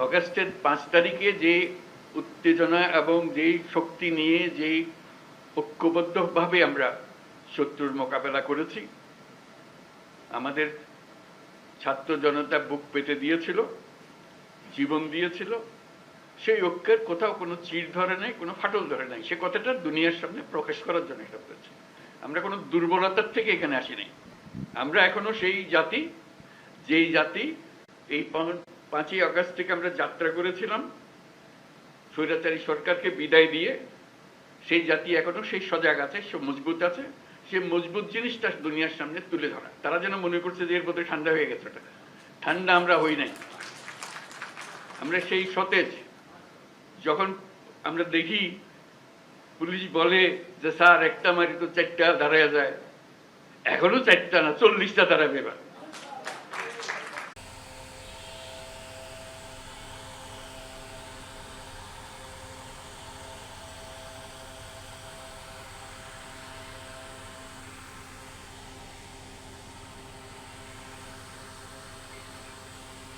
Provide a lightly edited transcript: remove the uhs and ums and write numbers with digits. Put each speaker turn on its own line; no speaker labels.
অগাস্টের 5 তারিখে যে উত্তেজনা এবং যেই শক্তি নিয়ে যেই ঐক্যবদ্ধভাবে আমরা শত্রুর মোকাবেলা করেছি, আমাদের ছাত্র জনতা বুক পেতে দিয়েছিল, জীবন দিয়েছিল, সেই ঐক্যের কোথাও কোনো চির ধরে নাই, কোনো ফাটল ধরে নাই। সে কথাটা দুনিয়ার সামনে প্রকাশ করার জন্য এটা করেছি। আমরা কোনো দুর্বলতার থেকে এখানে আসি নাই। আমরা এখনো সেই জাতি, যেই জাতি এই 5ই আগস্ট থেকে আমরা যাত্রা করেছিলাম স্বৈরাচারী সরকারকে বিদায় দিয়ে, সেই জাতি এখনো সেই সজাগ আছে, সে মজবুত আছে। সে মজবুত জিনিসটা দুনিয়ার সামনে তুলে ধরা। তারা যেন মনে করছে যে এর মধ্যে ঠান্ডা হয়ে গেছে। ওটা ঠান্ডা আমরা হই নাই। আমরা সেই সতেজ। যখন আমরা দেখি পুলিশ বলে যে স্যার একটা মারি তো 4টা দাঁড়ায় যায়, এখনো 4টা না 40টা দাঁড়াবে এবার।